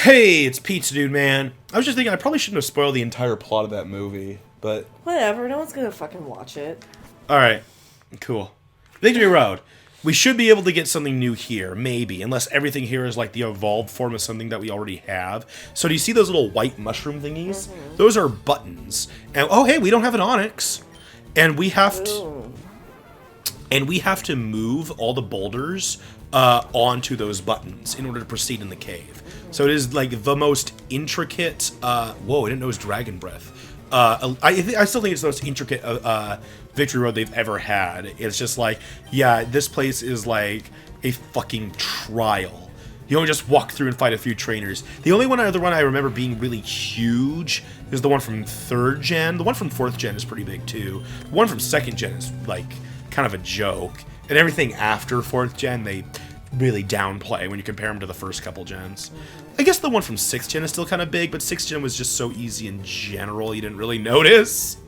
Hey, it's Pizza Dude, man. I was just thinking I probably shouldn't have spoiled the entire plot of that movie, but... Whatever, no one's gonna fucking watch it. Alright, cool. Victory Road. We should be able to get something new here, maybe, unless everything here is like the evolved form of something that we already have. So do you see those little white mushroom thingies? Mm-hmm. Those are buttons. And oh, hey, we don't have an onyx. And we have to... And we have to move all the boulders onto those buttons in order to proceed in the cave. So it is like the most intricate... whoa, I didn't know it was Dragon Breath. I still think it's the most intricate Victory Road they've ever had. It's just like, yeah, this place is like a fucking trial. You don't just walk through and fight a few trainers. The only other one I remember being really huge is the one from 3rd gen. The one from 4th gen is pretty big too. The one from 2nd gen is like kind of a joke. And everything after 4th gen, they really downplay when you compare them to the first couple gens. I guess the one from 6th gen is still kind of big, but 6th gen was just so easy in general, you didn't really notice.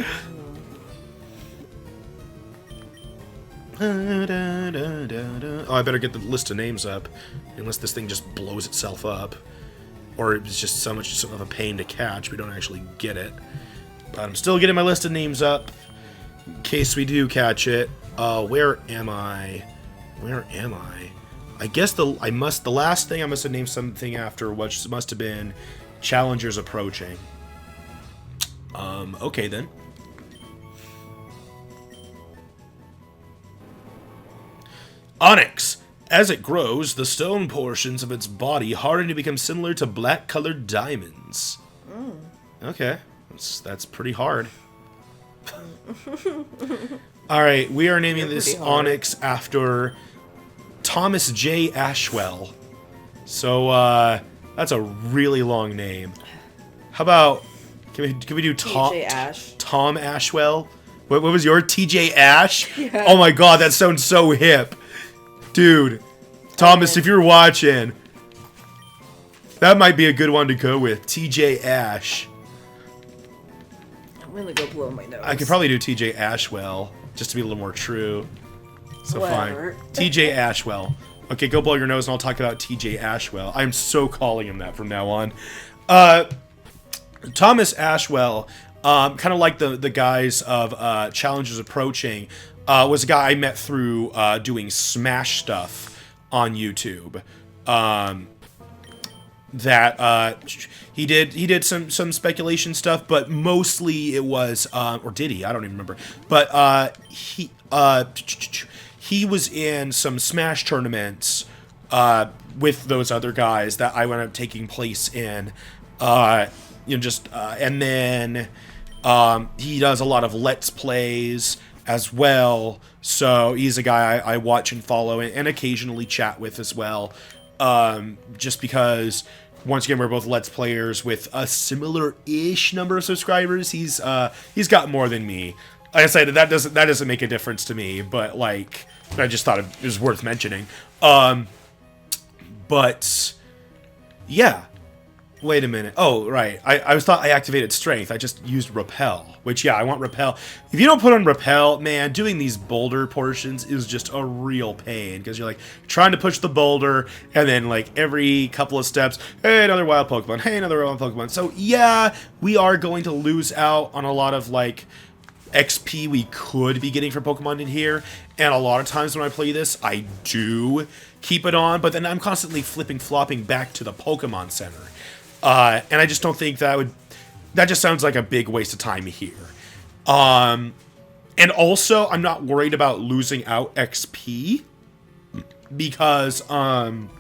Oh, I better get the list of names up, unless this thing just blows itself up. Or it's just so much of a pain to catch, we don't actually get it. But I'm still getting my list of names up, in case we do catch it. Where am I? Where am I? I guess the last thing I must have named something after, which must have been Challengers Approaching. Okay then. Onyx. As it grows, the stone portions of its body harden to become similar to black-colored diamonds. Okay, that's pretty hard. Alright, we are naming this Onyx after Thomas J. Ashwell. So, that's a really long name. How about, can we do Tom Ashwell? What was your TJ Ash? Yeah. Oh my god, that sounds so hip. Dude, Thomas, if you're watching, that might be a good one to go with. TJ Ash. I'm gonna go blow my nose. I could probably do TJ Ashwell, just to be a little more true. So whatever. Fine. TJ Ashwell. Okay, go blow your nose and I'll talk about TJ Ashwell. I'm so calling him that from now on. Thomas Ashwell, kind of like the guys of Challengers Approaching, was a guy I met through doing Smash stuff on YouTube. He did some speculation stuff, but mostly it was, or did he? I don't even remember. But he was in some Smash tournaments with those other guys that I wound up taking place in. And then he does a lot of Let's Plays as well. So he's a guy I watch and follow and occasionally chat with as well. Just because, once again, we're both Let's Players with a similar-ish number of subscribers. He's got more than me. Like I said, that doesn't make a difference to me, but like, I just thought it was worth mentioning. But yeah. Wait a minute. Oh, right. I thought I activated Strength. I just used Repel. Which, yeah, I want Repel. If you don't put on Repel, man, doing these boulder portions is just a real pain. Because you're, like, trying to push the boulder, and then, like, every couple of steps, hey, another wild Pokemon. Hey, another wild Pokemon. So, yeah, we are going to lose out on a lot of, like, XP we could be getting for Pokemon in here. And a lot of times when I play this, I do keep it on. But then I'm constantly flopping back to the Pokemon Center. And I just don't think that just sounds like a big waste of time here. And also, I'm not worried about losing out XP, because, I'm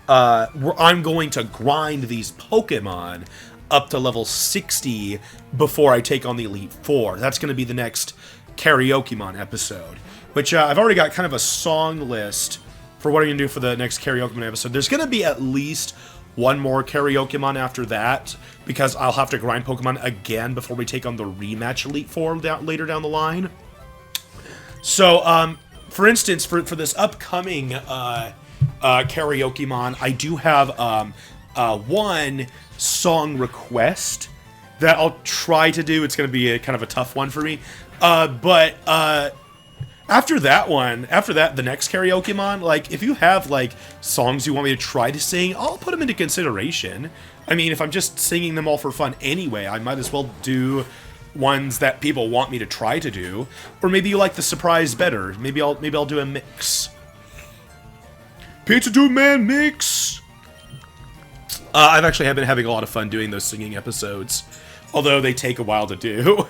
going to grind these Pokemon up to level 60 before I take on the Elite Four. That's going to be the next Karaokemon episode, which, I've already got kind of a song list for what I'm going to do for the next Karaokemon episode. There's going to be at least one more Karaokemon after that, because I'll have to grind Pokemon again before we take on the rematch Elite Four later down the line. So, for instance, for this upcoming Karaokemon, I do have one song request that I'll try to do. It's going to be kind of a tough one for me. But After that, the next karaoke-mon, like, if you have, like, songs you want me to try to sing, I'll put them into consideration. I mean, if I'm just singing them all for fun anyway, I might as well do ones that people want me to try to do. Or maybe you like the surprise better. Maybe I'll do a mix. Pizza Dude Man mix! I've actually been having a lot of fun doing those singing episodes. Although they take a while to do.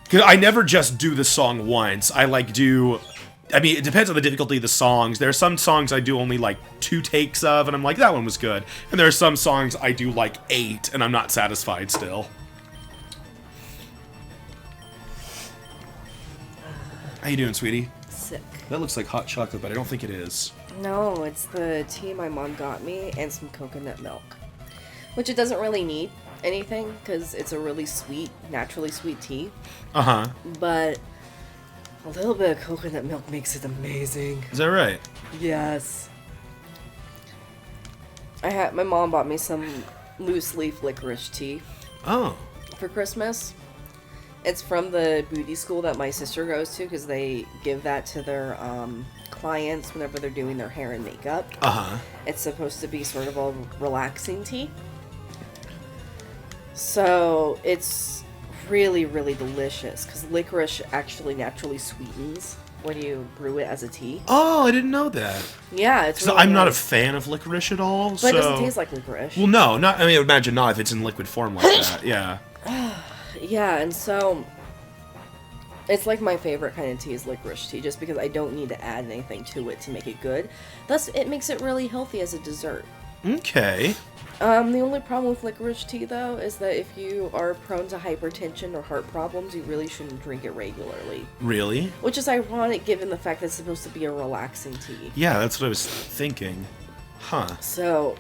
Because I never just do the song once. I mean, it depends on the difficulty of the songs. There are some songs I do only, like, 2 takes of, and I'm like, that one was good. And there are some songs I do, like, 8, and I'm not satisfied still. How you doing, sweetie? Sick. That looks like hot chocolate, but I don't think it is. No, it's the tea my mom got me and some coconut milk. Which it doesn't really need anything, because it's a really sweet, naturally sweet tea. Uh-huh. But a little bit of coconut milk makes it amazing. Is that right? Yes. My mom bought me some loose leaf licorice tea. Oh. For Christmas. It's from the beauty school that my sister goes to, because they give that to their clients whenever they're doing their hair and makeup. Uh-huh. It's supposed to be sort of a relaxing tea. So it's really, really delicious, because licorice actually naturally sweetens when you brew it as a tea. Oh, I didn't know that. Yeah, it's really I'm not a nice. fan of licorice at all, But it doesn't taste like licorice. Well, no, not. I mean, imagine not if it's in liquid form like that. Yeah. Yeah, and so it's like my favorite kind of tea is licorice tea, just because I don't need to add anything to it to make it good. Thus, it makes it really healthy as a dessert. Okay. The only problem with licorice tea, though, is that if you are prone to hypertension or heart problems, you really shouldn't drink it regularly. Really? Which is ironic given the fact that it's supposed to be a relaxing tea. Yeah, that's what I was thinking. Huh. So,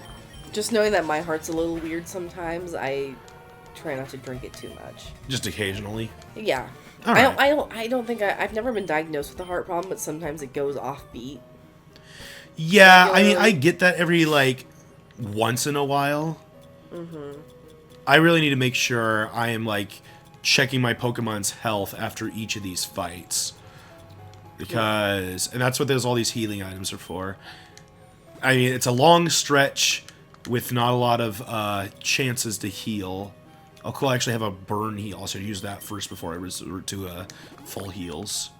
just knowing that my heart's a little weird sometimes, I try not to drink it too much. Just occasionally? Yeah. All right. I don't think I've never been diagnosed with a heart problem, but sometimes it goes off beat. Yeah, I mean, I get that every, like, once in a while. Mm-hmm. I really need to make sure I am, like, checking my Pokemon's health after each of these fights. Because, and that's what all these healing items are for. I mean, it's a long stretch with not a lot of chances to heal. Oh, cool, I actually have a burn heal. I should use that first before I resort to full heals.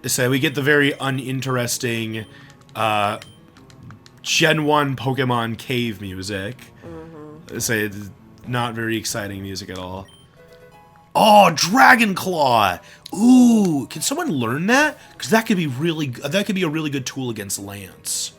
So we get the very uninteresting Gen 1 Pokemon cave music. Mm-hmm. Say it's not very exciting music at all. Oh, Dragon Claw! Ooh, can someone learn that? Because that could be a really good tool against Lance.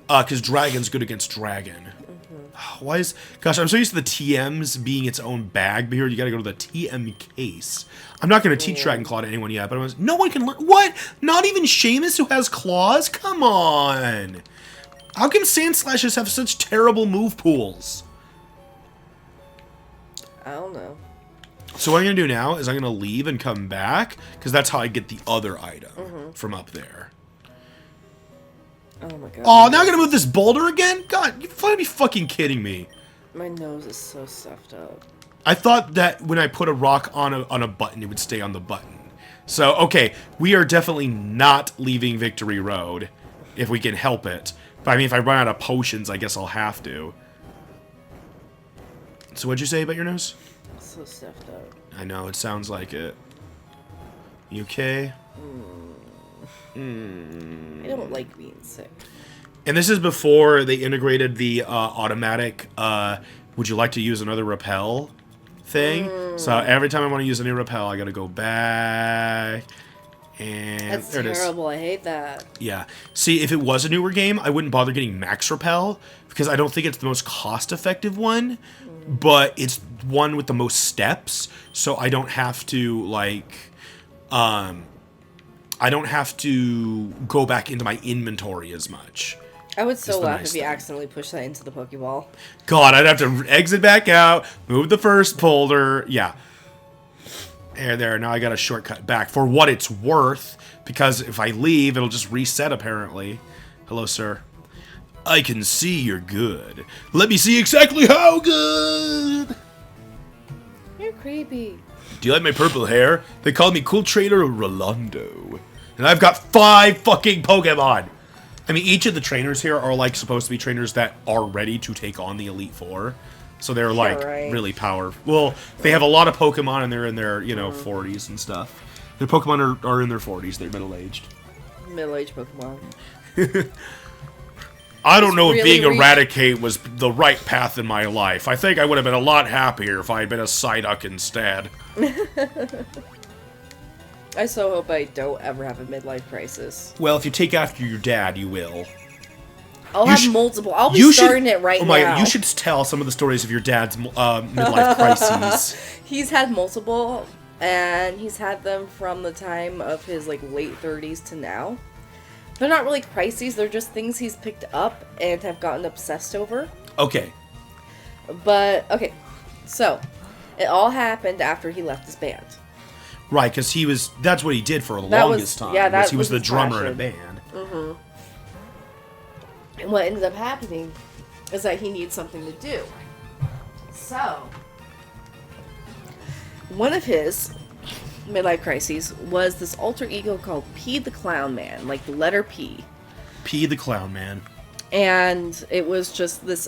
Because Dragon's good against Dragon. Mm-hmm. Gosh, I'm so used to the TMs being its own bag, but here you gotta go to the TM case. I'm not gonna teach Dragon Claw to anyone yet, but no one can learn. What? Not even Seamus, who has claws? Come on! How come Sandslashes have such terrible move pools? I don't know. So what I'm gonna do now is I'm gonna leave and come back, because that's how I get the other item from up there. Oh my god. Oh, now I'm gonna move this boulder again? God, you've got to be fucking kidding me. My nose is so stuffed up. I thought that when I put a rock on a button, it would stay on the button. So, okay, we are definitely not leaving Victory Road, if we can help it. But I mean, if I run out of potions, I guess I'll have to. So what'd you say about your nose? So stuffed up. I know, it sounds like it. You okay? I don't like being sick. And this is before they integrated the automatic, would you like to use another repel thing? So every time I want to use a new repel, I gotta go back. And That's there it is. terrible. I hate that. Yeah. See, if it was a newer game, I wouldn't bother getting max repel, because I don't think it's the most cost-effective one, but it's one with the most steps, so I don't have to, like, I don't have to go back into my inventory as much. I would so laugh nice if you thing. accidentally pushed that into the Pokeball. God, I'd have to exit back out, move the first boulder. Yeah. There, now I got a shortcut back for what it's worth, because if I leave, it'll just reset, apparently. Hello, sir. I can see you're good. Let me see exactly how good! You're creepy. Do you like my purple hair? They call me Cool Trainer Rolando. And I've got 5 fucking Pokemon! I mean, each of the trainers here are, like, supposed to be trainers that are ready to take on the Elite Four. So they're, like, really powerful. Well, they have a lot of Pokemon, and they're in their, 40s and stuff. Their Pokemon are in their 40s. They're middle-aged. Middle-aged Pokemon. I don't know if being Eradicate was the right path in my life. I think I would have been a lot happier if I had been a Psyduck instead. I so hope I don't ever have a midlife crisis. Well, if you take after your dad, you will. I'll have multiple. I'll be starting it right now. Oh my God, you should tell some of the stories of your dad's midlife crises. He's had multiple, and he's had them from the time of his, like, late 30s to now. They're not really crises, they're just things he's picked up and have gotten obsessed over. Okay. But, okay, so, it all happened after he left his band. Right, because that's what he did for the longest time. Yeah, he was the drummer in a band. Mm-hmm. And what ended up happening is that he needs something to do. So, one of his midlife crises was this alter ego called P the Clown Man, like the letter P. P the Clown Man. And it was just this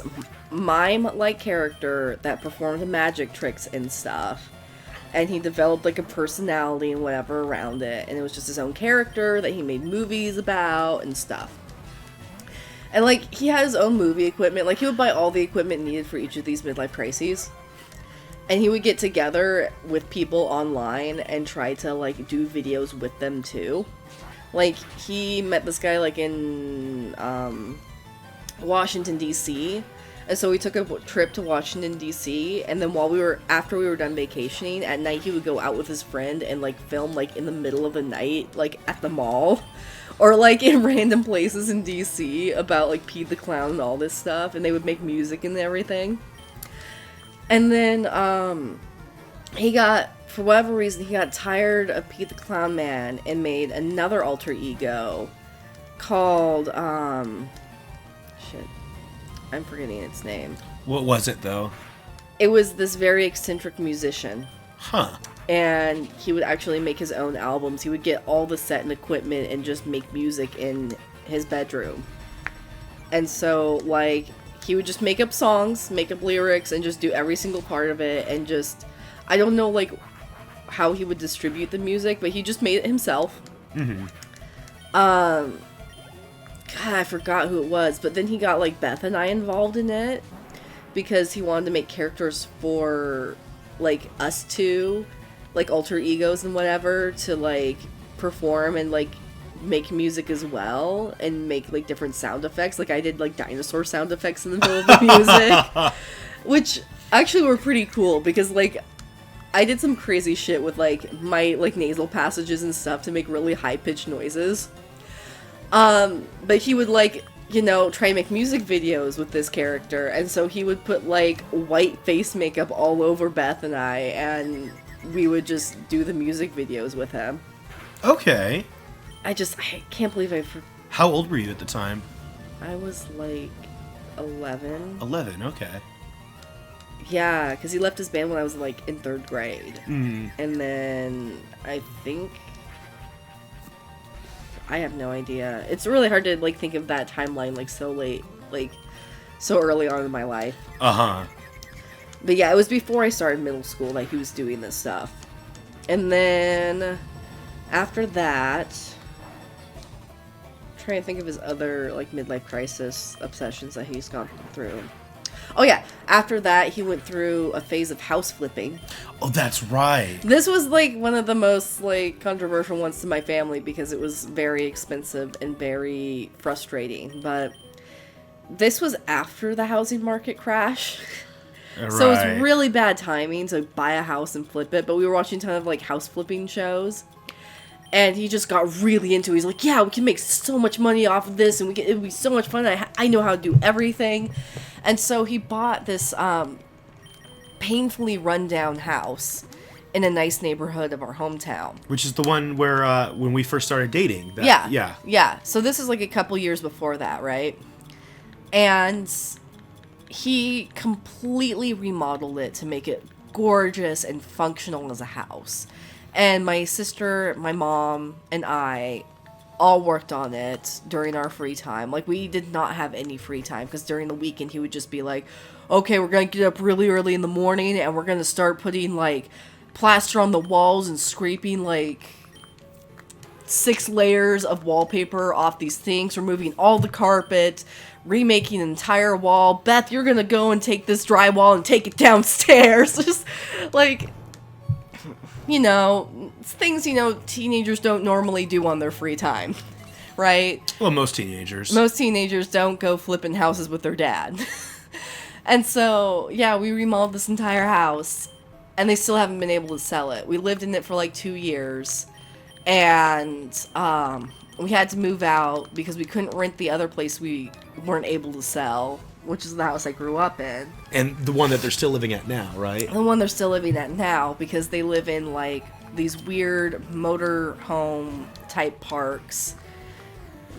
mime-like character that performed magic tricks and stuff. And he developed, like, a personality and whatever around it. And it was just his own character that he made movies about and stuff. And, like, he had his own movie equipment. Like, he would buy all the equipment needed for each of these midlife crises. And he would get together with people online and try to, like, do videos with them, too. Like, he met this guy, like, in, Washington, D.C., and so we took a trip to Washington, D.C., and then after we were done vacationing, at night he would go out with his friend and, like, film, like, in the middle of the night, like, at the mall. Or, like, in random places in D.C. about, like, Pete the Clown and all this stuff, and they would make music and everything. And then, for whatever reason, he got tired of Pete the Clown Man and made another alter ego called, shit. I'm forgetting its name. What was it, though? It was this very eccentric musician. Huh. And he would actually make his own albums. He would get all the set and equipment and just make music in his bedroom. And so, like, he would just make up songs, make up lyrics, and just do every single part of it. And just, I don't know, like, how he would distribute the music, but he just made it himself. Mm-hmm. God, I forgot who it was, but then he got, like, Beth and I involved in it because he wanted to make characters for, like, us two, like, alter egos and whatever, to, like, perform and, like, make music as well and make, like, different sound effects. Like, I did, like, dinosaur sound effects in the middle of the music, which actually were pretty cool because, like, I did some crazy shit with, like, my, like, nasal passages and stuff to make really high-pitched noises. But he would, like, you know, try and make music videos with this character, and so he would put, like, white face makeup all over Beth and I, and we would just do the music videos with him. Okay. I can't believe How old were you at the time? I was, like, 11. 11, okay. Yeah, because he left his band when I was, like, in 3rd grade. Mm. And then, I think... I have no idea. It's really hard to, like, think of that timeline, like, so late, like, so early on in my life. Uh-huh. But yeah, it was before I started middle school that he was doing this stuff. And then, after that, I'm trying to think of his other, like, midlife crisis obsessions that he's gone through. Oh yeah, after that, he went through a phase of house flipping. Oh, that's right. This was, like, one of the most, like, controversial ones to my family because it was very expensive and very frustrating. But this was after the housing market crash. Right. So it was really bad timing to buy a house and flip it. But we were watching a ton of, like, house flipping shows. And he just got really into it. He's like, yeah, we can make so much money off of this, and it'll be so much fun. I know how to do everything. And so he bought this painfully rundown house in a nice neighborhood of our hometown. Which is the one where, when we first started dating. Yeah. So this is like a couple years before that, right? And he completely remodeled it to make it gorgeous and functional as a house. And my sister, my mom, and I all worked on it during our free time. Like, we did not have any free time, because during the weekend he would just be like, okay, we're gonna get up really early in the morning and we're gonna start putting like plaster on the walls and scraping like 6 layers of wallpaper off these things, removing all the carpet, remaking an entire wall. Beth, you're gonna go and take this drywall and take it downstairs. Just like, you know, things, you know, teenagers don't normally do on their free time, right? Well, most teenagers. Most teenagers don't go flipping houses with their dad. And so, yeah, we remodeled this entire house, and they still haven't been able to sell it. We lived in it for like 2 years, and we had to move out because we couldn't rent the other place we weren't able to sell, which is the house I grew up in. And the one that they're still living at now, right? The one they're still living at now, because they live in like these weird motor home type parks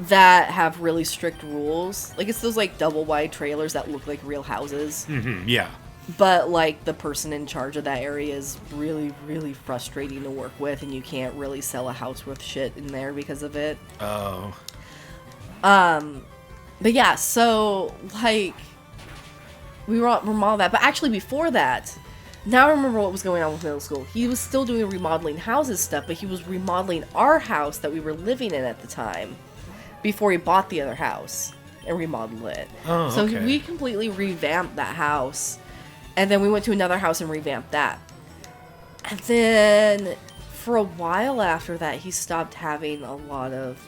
that have really strict rules. Like, it's those like double wide trailers that look like real houses. Mm-hmm, yeah. But like the person in charge of that area is really, really frustrating to work with, and you can't really sell a house worth shit in there because of it. Oh. But yeah, so like we remodeled that. But actually before that, now I remember what was going on with middle school. He was still doing remodeling houses stuff, but he was remodeling our house that we were living in at the time before he bought the other house and remodeled it. Oh, so okay. we completely revamped that house, and then we went to another house and revamped that. And then for a while after that, he stopped having a lot of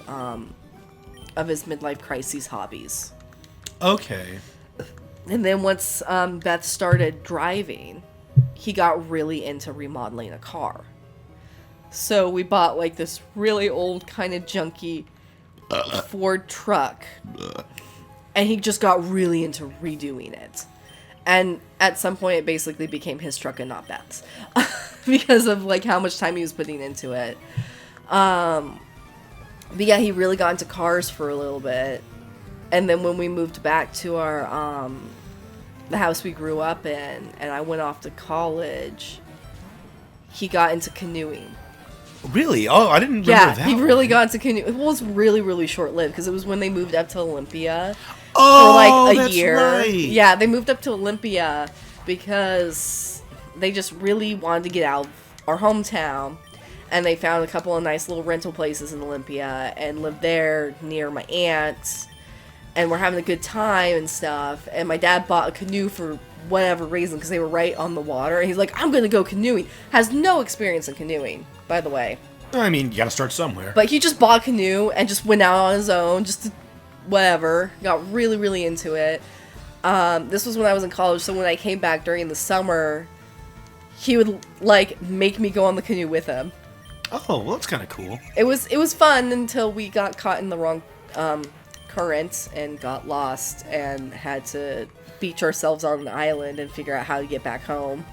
his midlife crises hobbies. Okay. And then once Beth started driving, he got really into remodeling a car. So we bought like this really old kind of junky Ford truck, and he just got really into redoing it. And at some point it basically became his truck and not Beth's because of like how much time he was putting into it. But yeah, he really got into cars for a little bit. And then when we moved back to our the house we grew up in, and I went off to college, he got into canoeing. Really? Oh, I didn't remember that. Yeah, he really got into canoeing. It was really, really short-lived because it was when they moved up to Olympia Oh, for like a that's year. right. Yeah, they moved up to Olympia because they just really wanted to get out of our hometown, and they found a couple of nice little rental places in Olympia and lived there near my aunt, and we're having a good time and stuff. And my dad bought a canoe for whatever reason because they were right on the water, and he's like, I'm gonna go canoeing. Has no experience in canoeing, by the way. I mean, you gotta start somewhere. But he just bought a canoe and just went out on his own, just to whatever. Got really, really into it. This was when I was in college, so when I came back during the summer, he would like make me go on the canoe with him. Oh, well, that's kind of cool. It was fun until we got caught in the wrong current and got lost and had to beach ourselves on an island and figure out how to get back home.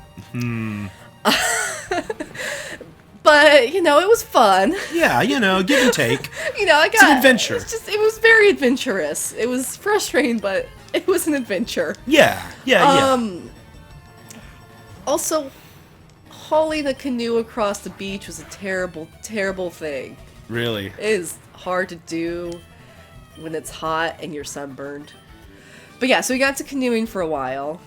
But, you know, it was fun. Yeah, you know, give and take. You know, It's an adventure. It was very adventurous. It was frustrating, but it was an adventure. Yeah. Also, hauling a canoe across the beach was a terrible, terrible thing. Really? It is hard to do when it's hot and you're sunburned. But yeah, so we got to canoeing for a while.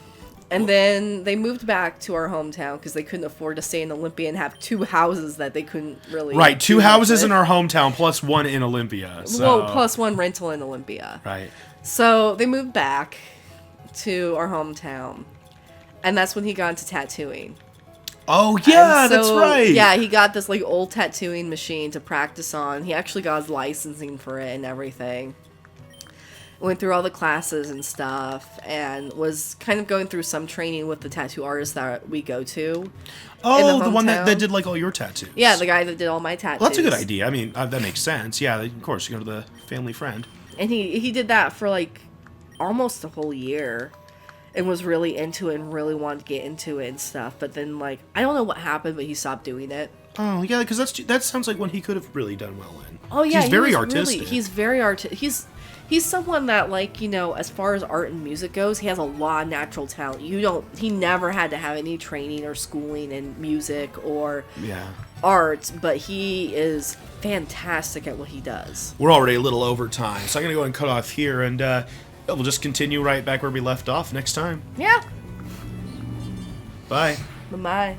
And then they moved back to our hometown because they couldn't afford to stay in Olympia and have 2 houses that they couldn't really... Right, 2 houses in our hometown plus 1 in Olympia. So. Well, plus 1 rental in Olympia. Right. So they moved back to our hometown. And that's when he got into tattooing. Oh, yeah, that's right. Yeah, he got this like old tattooing machine to practice on. He actually got his licensing for it and everything. Went through all the classes and stuff, and was kind of going through some training with the tattoo artist that we go to. Oh, the one that did like all your tattoos. Yeah, the guy that did all my tattoos. Well, that's a good idea. I mean, that makes sense. Yeah, of course, you go to the family friend. And he did that for like almost a whole year. And was really into it and really wanted to get into it and stuff. But then, like, I don't know what happened, but he stopped doing it. Oh, yeah, because that sounds like one he could have really done well in. Oh, yeah. He's very artistic. He's very artistic. He's he's someone that, like, you know, as far as art and music goes, he has a lot of natural talent. He never had to have any training or schooling in music or art, but he is fantastic at what he does. We're already a little over time, so I'm gonna go ahead and cut off here, and we'll just continue right back where we left off next time. Yeah. Bye. Bye-bye.